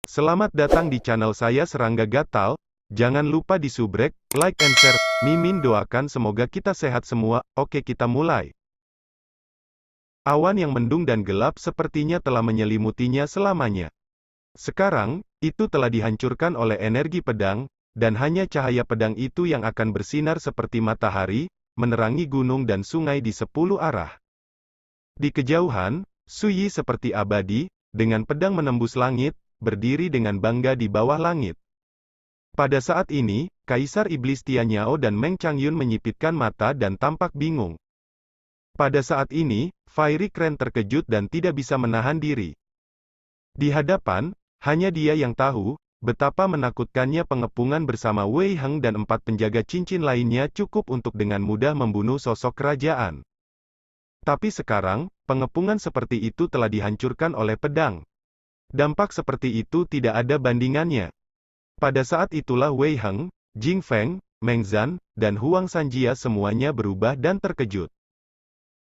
Selamat datang di channel saya Serangga Gatal. Jangan lupa di subrek, like and share. Mimin doakan semoga kita sehat semua. Oke, kita mulai. Awan yang mendung dan gelap sepertinya telah menyelimutinya selamanya. Sekarang, itu telah dihancurkan oleh energi pedang, dan hanya cahaya pedang itu yang akan bersinar seperti matahari, menerangi gunung dan sungai di 10 arah. Di kejauhan, Suyi seperti abadi, dengan pedang menembus langit, berdiri dengan bangga di bawah langit. Pada saat ini, Kaisar Iblis Tianyao dan Meng Changyun menyipitkan mata dan tampak bingung. Pada saat ini, Fiery Crane terkejut dan tidak bisa menahan diri. Di hadapan, hanya dia yang tahu, betapa menakutkannya pengepungan bersama Wei Heng dan 4 penjaga cincin lainnya cukup untuk dengan mudah membunuh sosok kerajaan. Tapi sekarang, pengepungan seperti itu telah dihancurkan oleh pedang. Dampak seperti itu tidak ada bandingannya. Pada saat itulah Wei Heng, Jing Feng, Meng Zhan, dan Huang Sanjia semuanya berubah dan terkejut.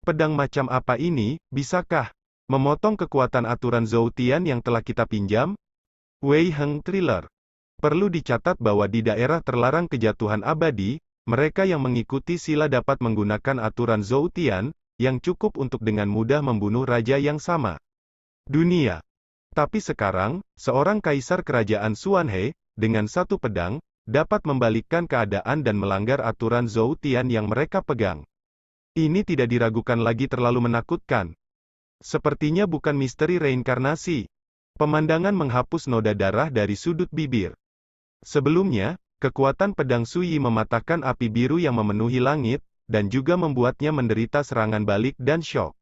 Pedang macam apa ini, bisakah memotong kekuatan aturan Zhou Tian yang telah kita pinjam? Wei Heng Thriller. Perlu dicatat bahwa di daerah terlarang kejatuhan abadi, mereka yang mengikuti sila dapat menggunakan aturan Zhou Tian, yang cukup untuk dengan mudah membunuh raja yang sama dunia. Tapi sekarang, seorang kaisar kerajaan Xuanhe, dengan satu pedang, dapat membalikkan keadaan dan melanggar aturan Zhou Tian yang mereka pegang. Ini tidak diragukan lagi terlalu menakutkan. Sepertinya bukan misteri reinkarnasi. Pemandangan menghapus noda darah dari sudut bibir. Sebelumnya, kekuatan pedang Suyi mematahkan api biru yang memenuhi langit, dan juga membuatnya menderita serangan balik dan syok.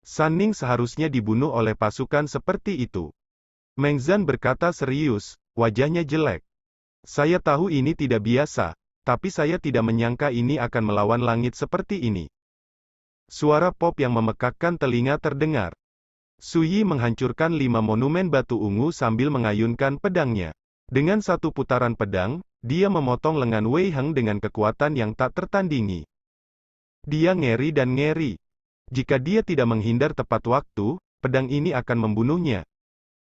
San Ning seharusnya dibunuh oleh pasukan seperti itu. Meng Zhan berkata serius, wajahnya jelek. Saya tahu ini tidak biasa, tapi saya tidak menyangka ini akan melawan langit seperti ini. Suara pop yang memekakkan telinga terdengar. Suyi menghancurkan 5 monumen batu ungu sambil mengayunkan pedangnya. Dengan satu putaran pedang, dia memotong lengan Wei Heng dengan kekuatan yang tak tertandingi. Dia ngeri dan ngeri. Jika dia tidak menghindar tepat waktu, pedang ini akan membunuhnya.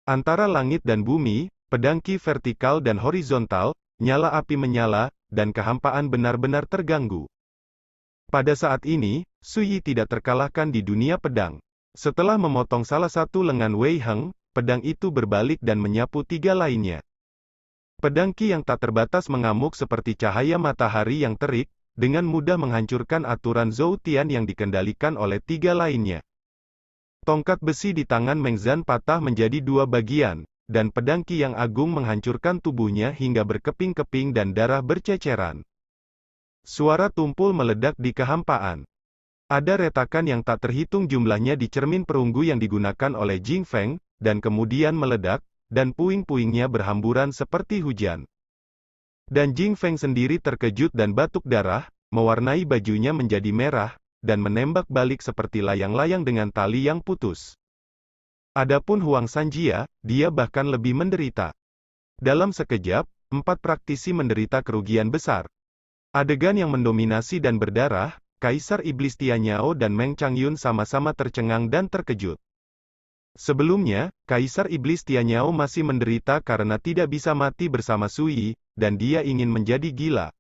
Antara langit dan bumi, pedang ki vertikal dan horizontal, nyala api menyala, dan kehampaan benar-benar terganggu. Pada saat ini, Suyi tidak terkalahkan di dunia pedang. Setelah memotong salah satu lengan Wei Heng, pedang itu berbalik dan menyapu 3 lainnya. Pedang ki yang tak terbatas mengamuk seperti cahaya matahari yang terik, dengan mudah menghancurkan aturan Zhou Tian yang dikendalikan oleh 3 lainnya. Tongkat besi di tangan Meng Zhan patah menjadi 2 bagian, dan pedang ki yang agung menghancurkan tubuhnya hingga berkeping-keping dan darah berceceran. Suara tumpul meledak di kehampaan. Ada retakan yang tak terhitung jumlahnya di cermin perunggu yang digunakan oleh Jing Feng, dan kemudian meledak, dan puing-puingnya berhamburan seperti hujan. Dan Jing Feng sendiri terkejut dan batuk darah, mewarnai bajunya menjadi merah, dan menembak balik seperti layang-layang dengan tali yang putus. Adapun Huang Sanjia, dia bahkan lebih menderita. Dalam sekejap, 4 praktisi menderita kerugian besar. Adegan yang mendominasi dan berdarah, Kaisar Iblis Tianyao dan Meng Changyun sama-sama tercengang dan terkejut. Sebelumnya, Kaisar Iblis Tianyao masih menderita karena tidak bisa mati bersama Suyi, dan dia ingin menjadi gila.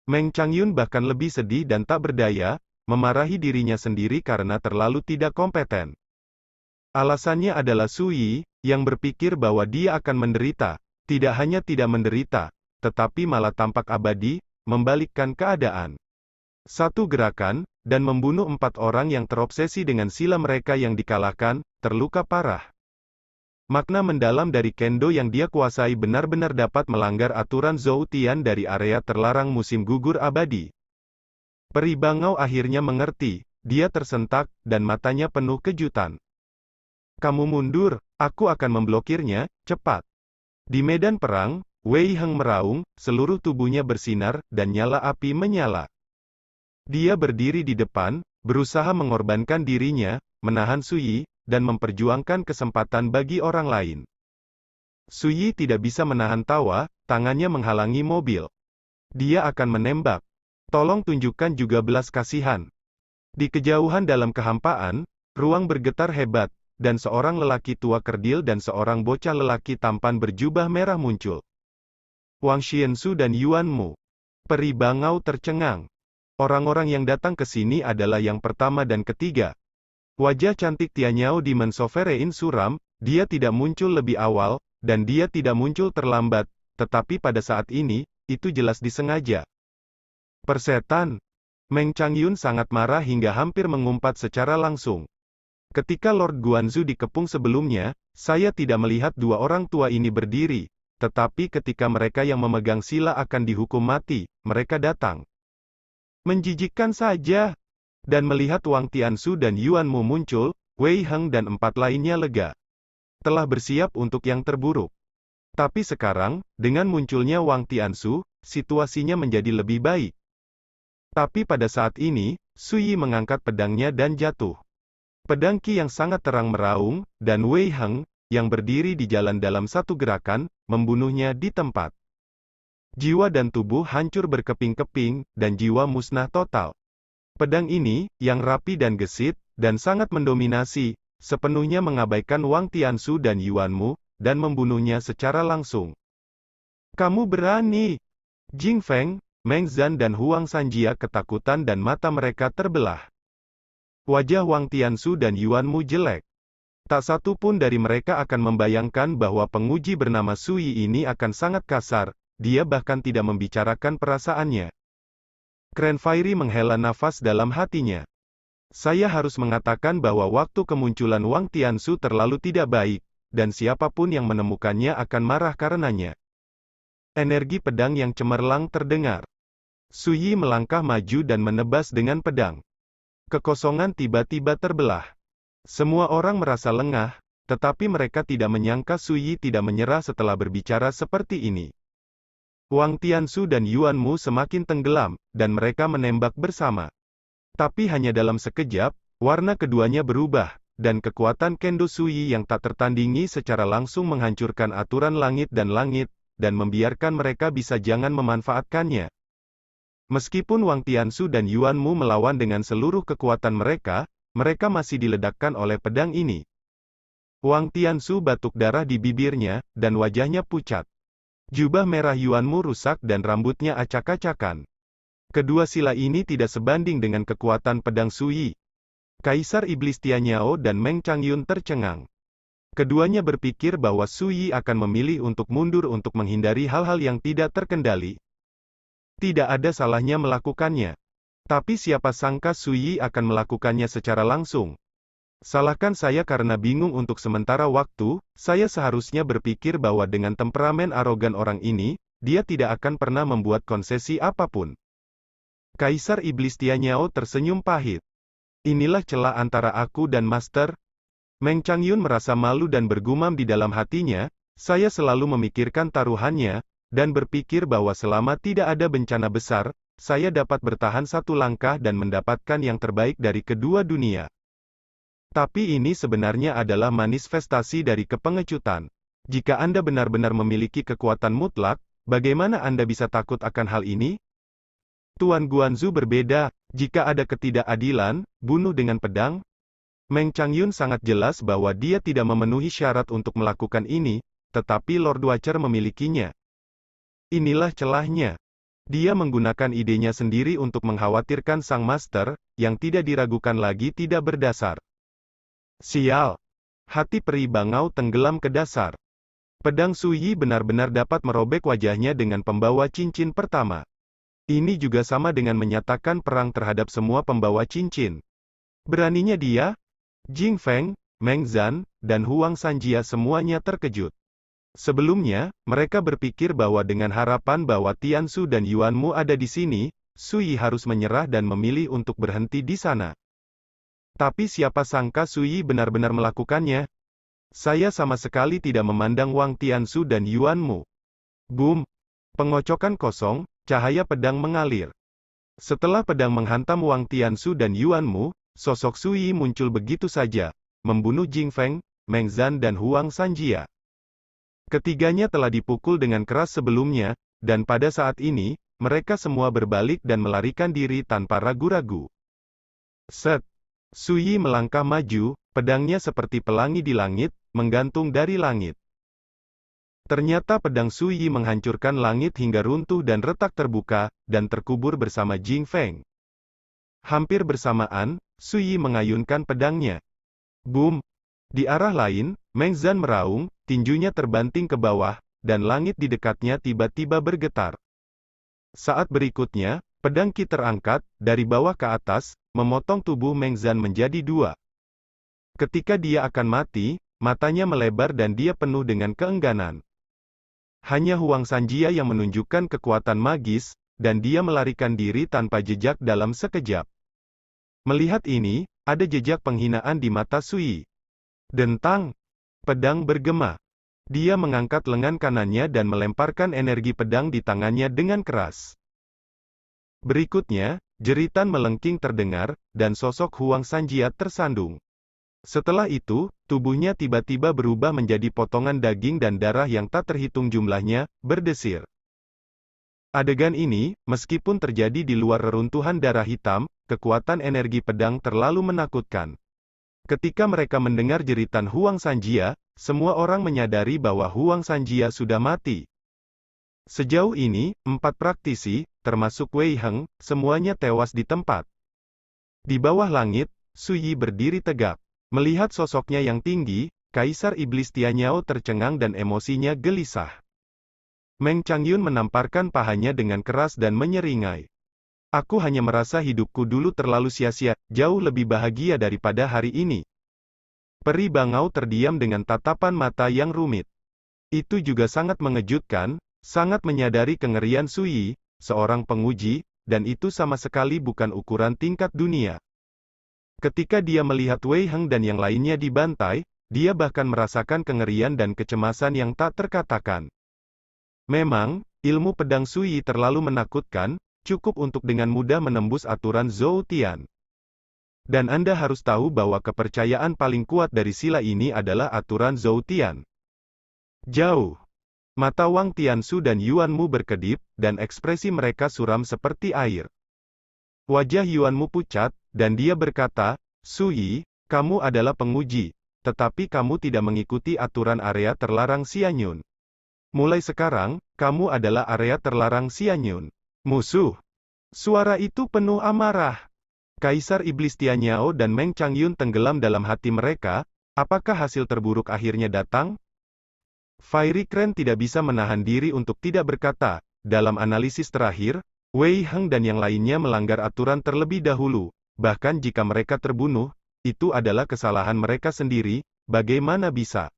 Meng Changyun bahkan lebih sedih dan tak berdaya, memarahi dirinya sendiri karena terlalu tidak kompeten. Alasannya adalah Suyi, yang berpikir bahwa dia akan menderita, tidak hanya tidak menderita, tetapi malah tampak abadi, membalikkan keadaan. Satu gerakan, dan membunuh 4 orang yang terobsesi dengan sila mereka yang dikalahkan, terluka parah. Makna mendalam dari kendo yang dia kuasai benar-benar dapat melanggar aturan Zhou Tian dari area terlarang musim gugur abadi. Peri Bangau akhirnya mengerti, dia tersentak, dan matanya penuh kejutan. Kamu mundur, aku akan memblokirnya, cepat. Di medan perang, Wei Heng meraung, seluruh tubuhnya bersinar, dan nyala api menyala. Dia berdiri di depan, berusaha mengorbankan dirinya, menahan Suyi, dan memperjuangkan kesempatan bagi orang lain. Suyi tidak bisa menahan tawa, tangannya menghalangi mobil. Dia akan menembak. Tolong tunjukkan juga belas kasihan. Di kejauhan dalam kehampaan, ruang bergetar hebat, dan seorang lelaki tua kerdil dan seorang bocah lelaki tampan berjubah merah muncul. Wang Xiansu dan Yuan Mu. Peri bangau tercengang. Orang-orang yang datang ke sini adalah yang pertama dan ketiga. Wajah cantik Tianyao di Mensoverein suram, dia tidak muncul lebih awal, dan dia tidak muncul terlambat, tetapi pada saat ini, itu jelas disengaja. Persetan. Meng Changyun sangat marah hingga hampir mengumpat secara langsung. Ketika Lord Guanzu dikepung sebelumnya, saya tidak melihat dua orang tua ini berdiri, tetapi ketika mereka yang memegang sila akan dihukum mati, mereka datang. Menjijikkan saja. Dan melihat Wang Tiansu dan Yuan Mu muncul, Wei Heng dan 4 lainnya lega. Telah bersiap untuk yang terburuk. Tapi sekarang, dengan munculnya Wang Tiansu, situasinya menjadi lebih baik. Tapi pada saat ini, Su Yi mengangkat pedangnya dan jatuh. Pedang Qi yang sangat terang meraung, dan Wei Heng, yang berdiri di jalan dalam satu gerakan, membunuhnya di tempat. Jiwa dan tubuh hancur berkeping-keping, dan jiwa musnah total. Pedang ini, yang rapi dan gesit, dan sangat mendominasi, sepenuhnya mengabaikan Wang Tiansu dan Yuan Mu, dan membunuhnya secara langsung. Kamu berani! Jing Feng, Meng Zan dan Huang Sanjia ketakutan dan mata mereka terbelah. Wajah Wang Tiansu dan Yuan Mu jelek. Tak satu pun dari mereka akan membayangkan bahwa penguji bernama Su Yi ini akan sangat kasar, dia bahkan tidak membicarakan perasaannya. Kren Fairy menghela nafas dalam hatinya. Saya harus mengatakan bahwa waktu kemunculan Wang Tiansu terlalu tidak baik, dan siapapun yang menemukannya akan marah karenanya. Energi pedang yang cemerlang terdengar. Su Yi melangkah maju dan menebas dengan pedang. Kekosongan tiba-tiba terbelah. Semua orang merasa lengah, tetapi mereka tidak menyangka Su Yi tidak menyerah setelah berbicara seperti ini. Wang Tiansu dan Yuan Mu semakin tenggelam, dan mereka menembak bersama. Tapi hanya dalam sekejap, warna keduanya berubah, dan kekuatan Kendo Su Yi yang tak tertandingi secara langsung menghancurkan aturan langit, dan membiarkan mereka bisa jangan memanfaatkannya. Meskipun Wang Tiansu dan Yuan Mu melawan dengan seluruh kekuatan mereka masih diledakkan oleh pedang ini. Wang Tiansu batuk darah di bibirnya, dan wajahnya pucat. Jubah merah Yuan Mu rusak dan rambutnya acak-acakan. Kedua sila ini tidak sebanding dengan kekuatan pedang Su Yi. Kaisar Iblis Tianyao dan Meng Changyun tercengang. Keduanya berpikir bahwa Su Yi akan memilih untuk mundur untuk menghindari hal-hal yang tidak terkendali. Tidak ada salahnya melakukannya. Tapi siapa sangka Su Yi akan melakukannya secara langsung. Salahkan saya karena bingung untuk sementara waktu, saya seharusnya berpikir bahwa dengan temperamen arogan orang ini, dia tidak akan pernah membuat konsesi apapun. Kaisar Iblis Tianyao tersenyum pahit. Inilah celah antara aku dan Master. Meng Changyun merasa malu dan bergumam di dalam hatinya, saya selalu memikirkan taruhannya, dan berpikir bahwa selama tidak ada bencana besar, saya dapat bertahan satu langkah dan mendapatkan yang terbaik dari kedua dunia. Tapi ini sebenarnya adalah manifestasi dari kepengecutan. Jika Anda benar-benar memiliki kekuatan mutlak, bagaimana Anda bisa takut akan hal ini? Tuan Guanzu berbeda, jika ada ketidakadilan, bunuh dengan pedang. Meng Changyun sangat jelas bahwa dia tidak memenuhi syarat untuk melakukan ini, tetapi Lord Watcher memilikinya. Inilah celahnya. Dia menggunakan idenya sendiri untuk mengkhawatirkan sang master, yang tidak diragukan lagi tidak berdasar. Sial! Hati peri bangau tenggelam ke dasar. Pedang Su Yi benar-benar dapat merobek wajahnya dengan pembawa cincin pertama. Ini juga sama dengan menyatakan perang terhadap semua pembawa cincin. Beraninya dia? Jing Feng, Meng Zan, dan Huang Sanjia semuanya terkejut. Sebelumnya, mereka berpikir bahwa dengan harapan bahwa Tiansu dan Yuan Mu ada di sini, Su Yi harus menyerah dan memilih untuk berhenti di sana. Tapi siapa sangka Su Yi benar-benar melakukannya? Saya sama sekali tidak memandang Wang Tiansu dan Yuan Mu. Boom! Pengocokan kosong, cahaya pedang mengalir. Setelah pedang menghantam Wang Tiansu dan Yuan Mu, sosok Su Yi muncul begitu saja, membunuh Jing Feng, Meng Zan dan Huang Sanjia. Ketiganya telah dipukul dengan keras sebelumnya, dan pada saat ini, mereka semua berbalik dan melarikan diri tanpa ragu-ragu. Set! Suyi melangkah maju, pedangnya seperti pelangi di langit, menggantung dari langit. Ternyata pedang Suyi menghancurkan langit hingga runtuh dan retak terbuka, dan terkubur bersama Jing Feng. Hampir bersamaan, Suyi mengayunkan pedangnya. Boom! Di arah lain, Meng Zhan meraung, tinjunya terbanting ke bawah, dan langit di dekatnya tiba-tiba bergetar. Saat berikutnya, pedang Qi terangkat, dari bawah ke atas, memotong tubuh Meng Zhan menjadi dua. Ketika dia akan mati, matanya melebar dan dia penuh dengan keengganan. Hanya Huang Sanjia yang menunjukkan kekuatan magis, dan dia melarikan diri tanpa jejak dalam sekejap. Melihat ini, ada jejak penghinaan di mata Suyi. Dentang! Pedang bergema. Dia mengangkat lengan kanannya dan melemparkan energi pedang di tangannya dengan keras. Berikutnya, jeritan melengking terdengar, dan sosok Huang Sanjia tersandung. Setelah itu, tubuhnya tiba-tiba berubah menjadi potongan daging dan darah yang tak terhitung jumlahnya, berdesir. Adegan ini, meskipun terjadi di luar reruntuhan darah hitam, kekuatan energi pedang terlalu menakutkan. Ketika mereka mendengar jeritan Huang Sanjia, semua orang menyadari bahwa Huang Sanjia sudah mati. Sejauh ini, 4 praktisi, termasuk Wei Heng, semuanya tewas di tempat. Di bawah langit, Suyi berdiri tegak. Melihat sosoknya yang tinggi, Kaisar Iblis Tianyao tercengang dan emosinya gelisah. Meng Changyun menamparkan pahanya dengan keras dan menyeringai. Aku hanya merasa hidupku dulu terlalu sia-sia, jauh lebih bahagia daripada hari ini. Peri Bangau terdiam dengan tatapan mata yang rumit. Itu juga sangat mengejutkan, sangat menyadari kengerian Suyi, seorang penguji, dan itu sama sekali bukan ukuran tingkat dunia. Ketika dia melihat Wei Heng dan yang lainnya dibantai, dia bahkan merasakan kengerian dan kecemasan yang tak terkatakan. Memang, ilmu pedang Suyi terlalu menakutkan, cukup untuk dengan mudah menembus aturan Zhou Tian. Dan Anda harus tahu bahwa kepercayaan paling kuat dari sila ini adalah aturan Zhou Tian. Jauh. Mata Wang Tiansu dan Yuan Mu berkedip, dan ekspresi mereka suram seperti air. Wajah Yuan Mu pucat, dan dia berkata, Suyi, kamu adalah penguji, tetapi kamu tidak mengikuti aturan area terlarang Xianyun. Mulai sekarang, kamu adalah area terlarang Xianyun. Musuh. Suara itu penuh amarah. Kaisar Iblis Tianyao dan Meng Changyun tenggelam dalam hati mereka, apakah hasil terburuk akhirnya datang? Fairy Crane tidak bisa menahan diri untuk tidak berkata, dalam analisis terakhir, Wei Heng dan yang lainnya melanggar aturan terlebih dahulu, bahkan jika mereka terbunuh, itu adalah kesalahan mereka sendiri, bagaimana bisa?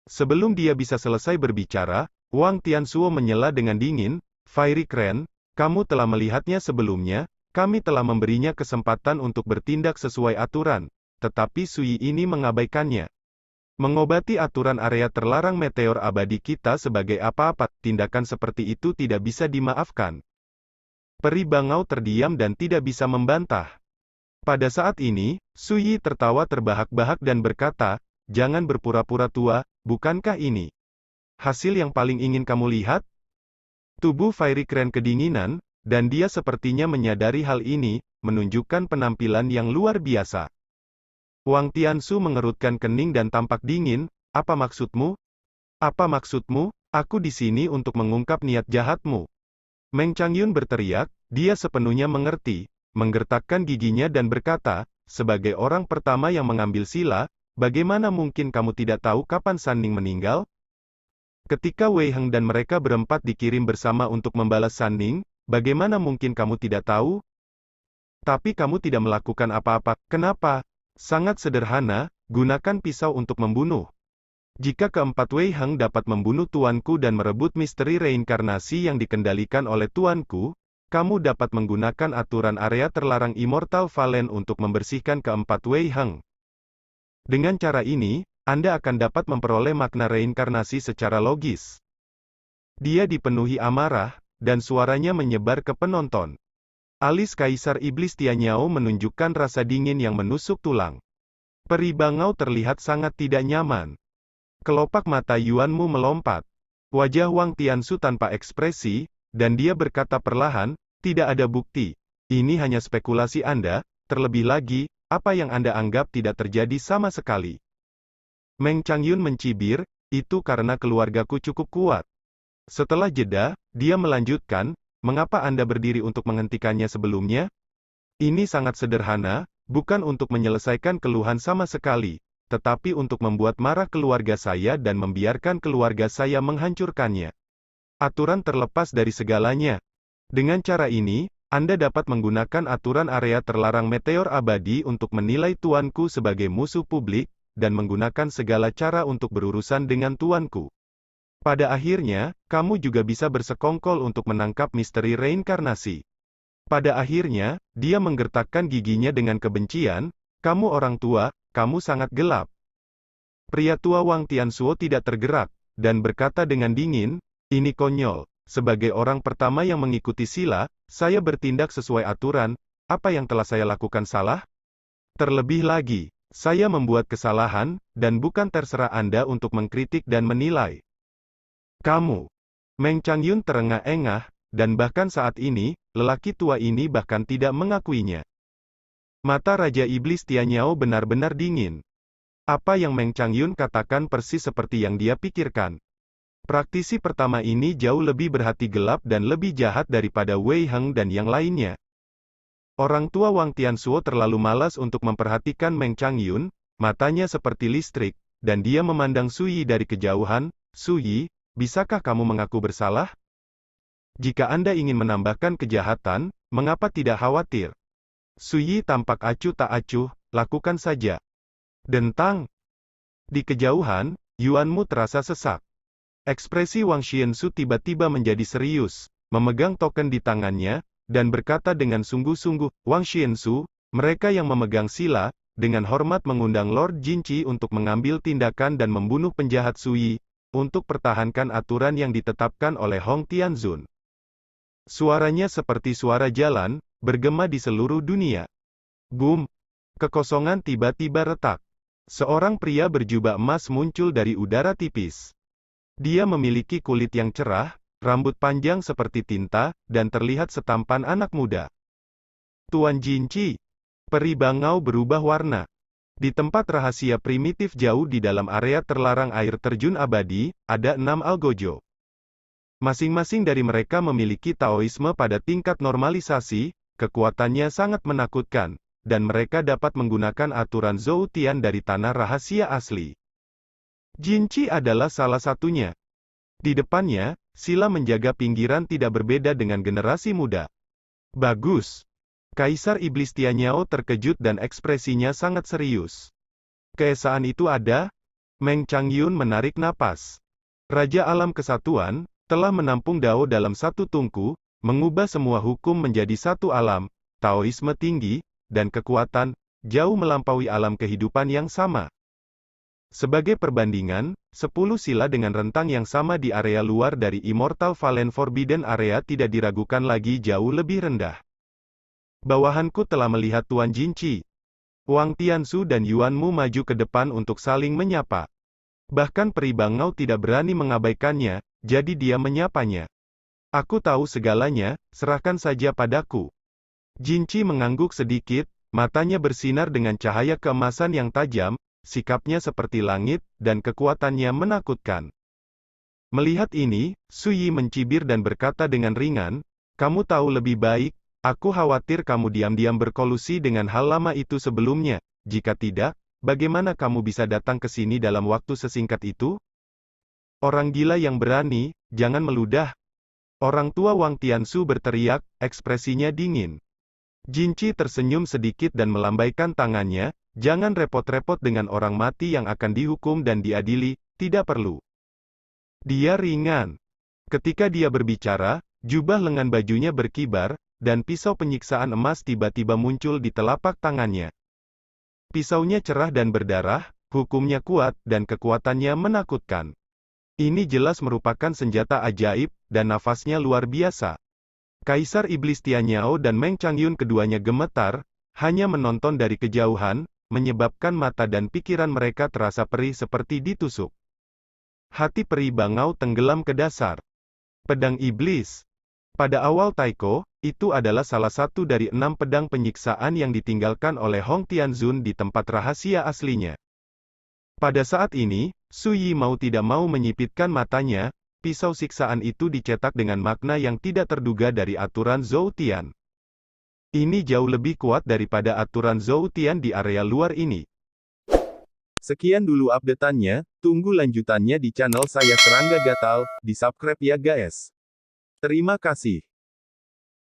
Sebelum dia bisa selesai berbicara, Wang Tianzuo menyela dengan dingin, Fairy Crane, kamu telah melihatnya sebelumnya, kami telah memberinya kesempatan untuk bertindak sesuai aturan, tetapi Suyi ini mengabaikannya. Mengobati aturan area terlarang meteor abadi kita sebagai apa-apa, tindakan seperti itu tidak bisa dimaafkan. Peri Bangau terdiam dan tidak bisa membantah. Pada saat ini, Suyi tertawa terbahak-bahak dan berkata, jangan berpura-pura tua, bukankah ini hasil yang paling ingin kamu lihat? Tubuh Fairy Crane kedinginan, dan dia sepertinya menyadari hal ini, menunjukkan penampilan yang luar biasa. Wang Tianzu mengerutkan kening dan tampak dingin, apa maksudmu? Apa maksudmu? Aku di sini untuk mengungkap niat jahatmu. Meng Changyun berteriak, dia sepenuhnya mengerti, menggertakkan giginya dan berkata, sebagai orang pertama yang mengambil sila, bagaimana mungkin kamu tidak tahu kapan Sanning meninggal? Ketika Wei Heng dan mereka berempat dikirim bersama untuk membalas Sanning, bagaimana mungkin kamu tidak tahu? Tapi kamu tidak melakukan apa-apa, kenapa? Sangat sederhana, gunakan pisau untuk membunuh. Jika keempat Wei Heng dapat membunuh tuanku dan merebut misteri reinkarnasi yang dikendalikan oleh tuanku, kamu dapat menggunakan aturan area terlarang Immortal Valen untuk membersihkan keempat Wei Heng. Dengan cara ini, Anda akan dapat memperoleh makna reinkarnasi secara logis. Dia dipenuhi amarah, dan suaranya menyebar ke penonton. Alis Kaisar Iblis Tianyao menunjukkan rasa dingin yang menusuk tulang. Peri Bangau terlihat sangat tidak nyaman. Kelopak mata Yuan Mu melompat. Wajah Wang Tianzu tanpa ekspresi, dan dia berkata perlahan, tidak ada bukti. Ini hanya spekulasi Anda, terlebih lagi, apa yang Anda anggap tidak terjadi sama sekali? Meng Changyun mencibir, itu karena keluargaku cukup kuat. Setelah jeda, dia melanjutkan, mengapa Anda berdiri untuk menghentikannya sebelumnya? Ini sangat sederhana, bukan untuk menyelesaikan keluhan sama sekali, tetapi untuk membuat marah keluarga saya dan membiarkan keluarga saya menghancurkannya. Aturan terlepas dari segalanya. Dengan cara ini, Anda dapat menggunakan aturan area terlarang meteor abadi untuk menilai tuanku sebagai musuh publik, dan menggunakan segala cara untuk berurusan dengan tuanku. Pada akhirnya, kamu juga bisa bersekongkol untuk menangkap misteri reinkarnasi. Pada akhirnya, dia menggertakkan giginya dengan kebencian, kamu orang tua, kamu sangat gelap. Pria tua Wang Tianzuo tidak tergerak, dan berkata dengan dingin, ini konyol. Sebagai orang pertama yang mengikuti sila, saya bertindak sesuai aturan, apa yang telah saya lakukan salah? Terlebih lagi, saya membuat kesalahan, dan bukan terserah Anda untuk mengkritik dan menilai. Kamu. Meng Changyun terengah-engah, dan bahkan saat ini, lelaki tua ini bahkan tidak mengakuinya. Mata Raja Iblis Tianyao benar-benar dingin. Apa yang Meng Changyun katakan persis seperti yang dia pikirkan. Praktisi pertama ini jauh lebih berhati gelap dan lebih jahat daripada Wei Heng dan yang lainnya. Orang tua Wang Tianzuo terlalu malas untuk memperhatikan Meng Changyun, matanya seperti listrik, dan dia memandang Su Yi dari kejauhan. Su Yi, bisakah kamu mengaku bersalah? Jika Anda ingin menambahkan kejahatan, mengapa tidak khawatir? Su Yi tampak acuh tak acuh, lakukan saja. Dentang. Di kejauhan, Yuanmu terasa sesak. Ekspresi Wang Xiansu tiba-tiba menjadi serius, memegang token di tangannya, dan berkata dengan sungguh-sungguh, Wang Xiansu, mereka yang memegang sila, dengan hormat mengundang Lord Jinchi untuk mengambil tindakan dan membunuh penjahat Su Yi, untuk pertahankan aturan yang ditetapkan oleh Hong Tianzun. Suaranya seperti suara jalan, bergema di seluruh dunia. Boom! Kekosongan tiba-tiba retak. Seorang pria berjubah emas muncul dari udara tipis. Dia memiliki kulit yang cerah, rambut panjang seperti tinta, dan terlihat setampan anak muda. Tuan Jinchi. Peri bangau berubah warna. Di tempat rahasia primitif jauh di dalam area terlarang air terjun abadi, ada 6 algojo. Masing-masing dari mereka memiliki Taoisme pada tingkat normalisasi, kekuatannya sangat menakutkan, dan mereka dapat menggunakan aturan Zhou Tian dari tanah rahasia asli. Jinchi adalah salah satunya. Di depannya, sila menjaga pinggiran tidak berbeda dengan generasi muda. Bagus. Kaisar Iblis Tianyao terkejut dan ekspresinya sangat serius. Keesaan itu ada? Meng Changyun menarik napas. Raja Alam Kesatuan, telah menampung Dao dalam satu tungku, mengubah semua hukum menjadi satu alam, Taoisme tinggi, dan kekuatan, jauh melampaui alam kehidupan yang sama. Sebagai perbandingan, 10 sila dengan rentang yang sama di area luar dari Immortal Valen Forbidden Area tidak diragukan lagi jauh lebih rendah. Bawahanku telah melihat Tuan Jinchi. Wang Tianzu dan Yuanmu maju ke depan untuk saling menyapa. Bahkan peri bangau tidak berani mengabaikannya, jadi dia menyapanya. Aku tahu segalanya, serahkan saja padaku. Jinchi mengangguk sedikit, matanya bersinar dengan cahaya keemasan yang tajam, sikapnya seperti langit, dan kekuatannya menakutkan. Melihat ini, Su Yi mencibir dan berkata dengan ringan, kamu tahu lebih baik, aku khawatir kamu diam-diam berkolusi dengan hal lama itu sebelumnya, jika tidak, bagaimana kamu bisa datang ke sini dalam waktu sesingkat itu? Orang gila yang berani, jangan meludah. Orang tua Wang Tianzu berteriak, ekspresinya dingin. Jinchi tersenyum sedikit dan melambaikan tangannya, jangan repot-repot dengan orang mati yang akan dihukum dan diadili, tidak perlu. Dia ringan. Ketika dia berbicara, jubah lengan bajunya berkibar, dan pisau penyiksaan emas tiba-tiba muncul di telapak tangannya. Pisaunya cerah dan berdarah, hukumnya kuat, dan kekuatannya menakutkan. Ini jelas merupakan senjata ajaib, dan nafasnya luar biasa. Kaisar Iblis Tianyao dan Meng Changyun keduanya gemetar, hanya menonton dari kejauhan, menyebabkan mata dan pikiran mereka terasa perih seperti ditusuk. Hati peri bangau tenggelam ke dasar. Pedang iblis. Pada awal Taiko, itu adalah salah satu dari 6 pedang penyiksaan yang ditinggalkan oleh Hong Tianzun di tempat rahasia aslinya. Pada saat ini, Su Yi mau tidak mau menyipitkan matanya, pisau siksaan itu dicetak dengan makna yang tidak terduga dari aturan Zhou Tian. Ini jauh lebih kuat daripada aturan Zhou Tian di area luar ini. Sekian dulu update-annya, tunggu lanjutannya di channel saya Serangga Gatal, di subscribe ya guys. Terima kasih.